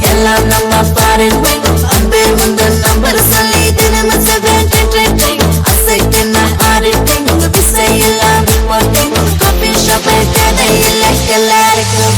எல்லாம் நம்ம பாருங்க அன்பே உங்கள் நம்பர் சொல்லி தினமும் அசைக்கின ஆடிட்டிங் உங்க விசை எல்லாம் ரிப்போர்ட்டிங் காபி ஷாப் கதை இல்லை எல்லாருக்கும்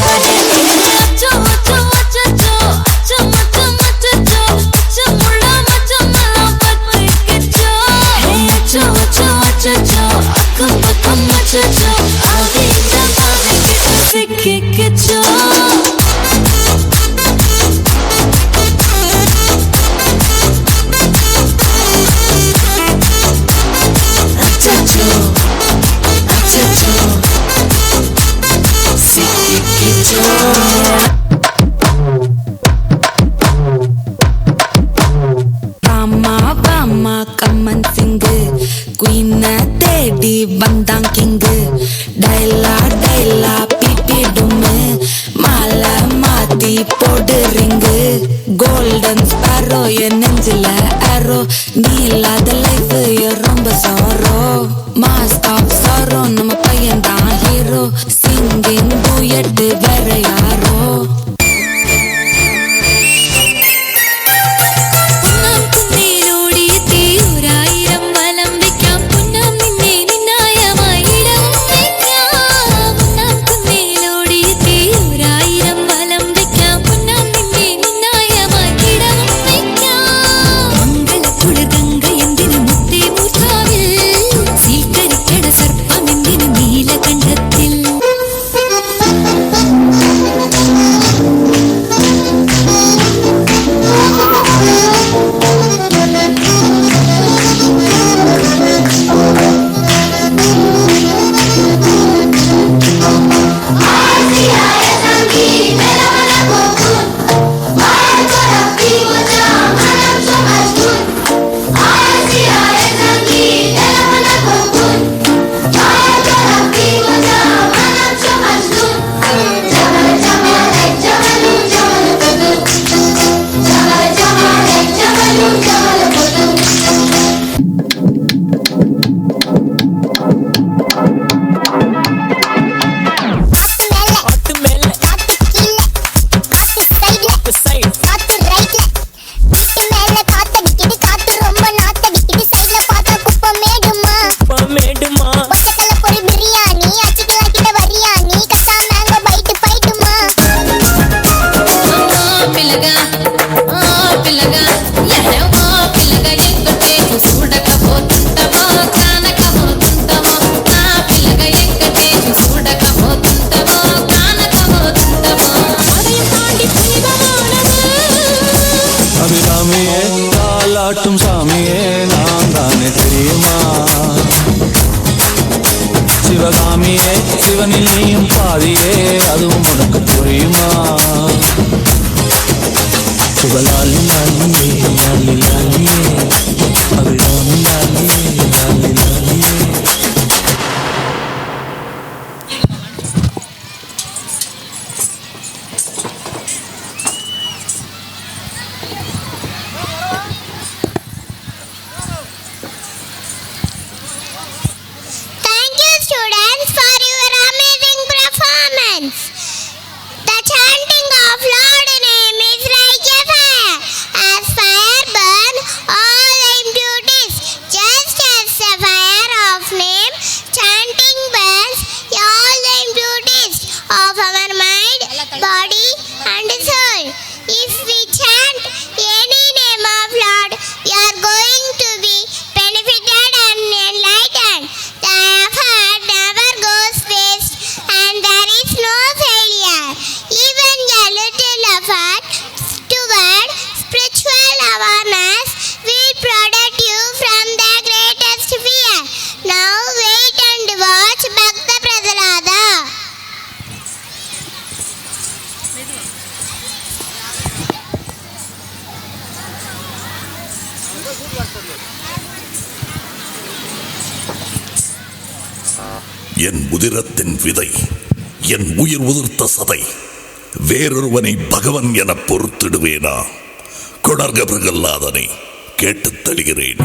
கோல்டன் ஸ்பாரோ என் நெஞ்சில ஆரோ நீ இல்லாத லைஃப் ரொம்ப சாரோ மாஸ்க் ஆஃப் சாரோ நம்ம பையன் தான் ஹீரோ சிங்கிங் டூயட் வேற யாரோ சாமியே நான் தானே தெரியுமா சிவகாமியே சிவனில் நீயும் பாதியே அதுவும் உனக்கு புரியுமா சுகலாலி லாலியே லாலி லாலியே அபிராமி லாலியே லாலி லாலியே என் உதிரத்தின் விதை, என் உயிர் உதிர்த்த சதை, வேறொருவனை பகவன் என பொறுத்திடுவேனா? கொடர்க பிரகல்லாதனை, கேட்டுத் தருகிறேன்.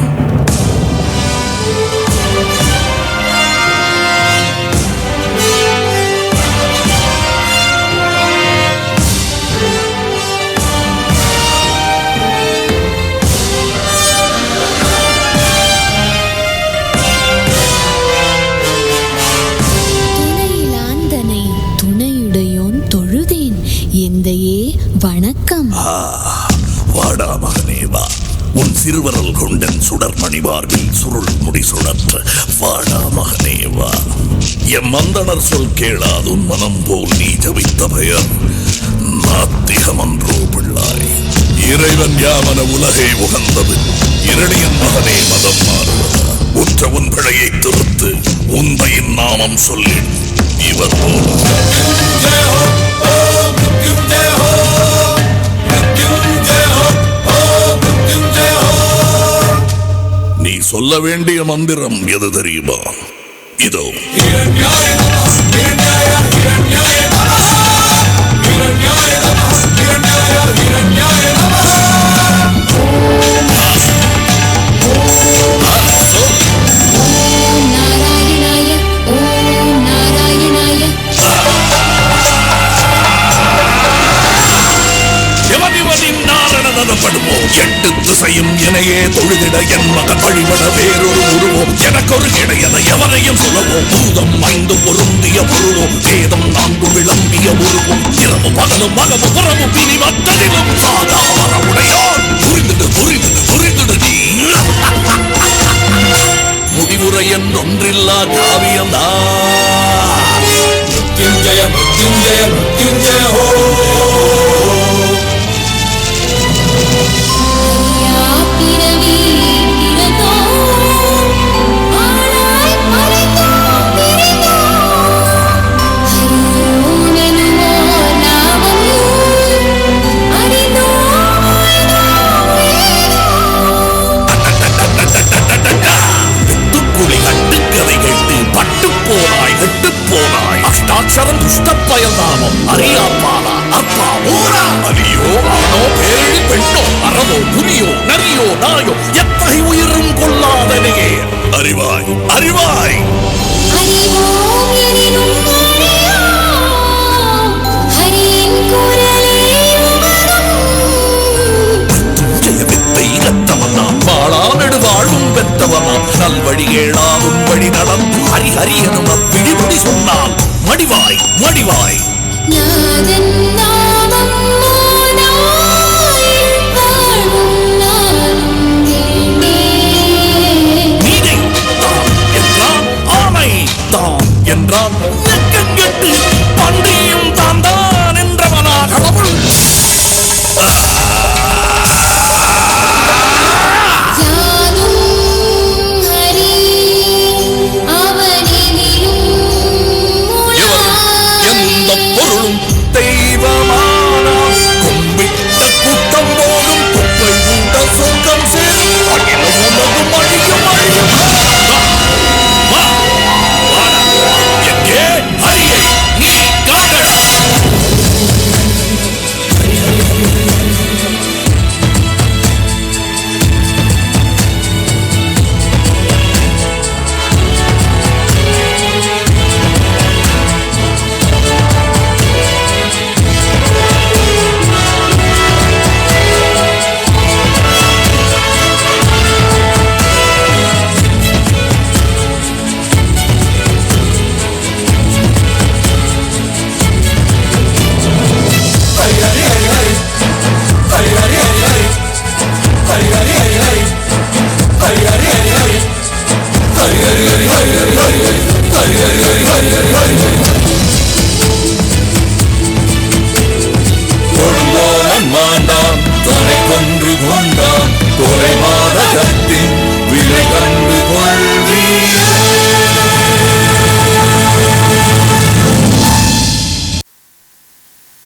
எந்தையே வணக்கம். வாடா மகனே வா, உன் சிறுவரல் கொண்டன் சுடர்மணி மார்பில் சுருள் முடி சுழற்ற வாடா மகனே வா. எம் மந்தனர் சொல் கேளாது உன் மனம் போல் நீ ஜபித்த பெயர் நாத்திகமன்றோ பிள்ளாய். இறைவன் யாமன உலகை உகந்தது, இரணியன் மகனே மதம் மாறுவதா. உற்ற உன் பிழையை திருத்து, உந்தையின் நாமம் சொல்லி இவர் நீ சொல்ல வேண்டிய மந்திரம் எது தெரியுமா? இதோ. எட்டு திசையும் இணையே தொழுதிட என் மகன் வழிபட வேறொரு உருவோம். எனக்கொரு கிடையத எவரையும் சுலவோம். பூதம் ஐந்து பொருந்திய பொருவோம், வேதம் நான்கு விளம்பிய உருவோம். இரவு பகலும் மகவு புறமும் பிரி மத்ததிலும் சாதாவர உடையார். புரிந்துடு புரிந்துடு புரிந்துடு நீ. முடிவுரை என்றொன்றில்லா காவியம்தான். மிருத்யுஞ்சய மிருத்யுஞ்சய மிருத்யுஞ்சய ஹோ. அஷ்டாட்சரம் துஷ்டப்பயல் நாமம் அறியாப்பாலா அப்பா ஊரா. அலியோ ஆனோ பேரழி பெண்ணோ அறவோ புலியோ நரியோ நாயோ எத்தகை உயிரும் கொள்ளாதனையே அறிவாய் அறிவாய்.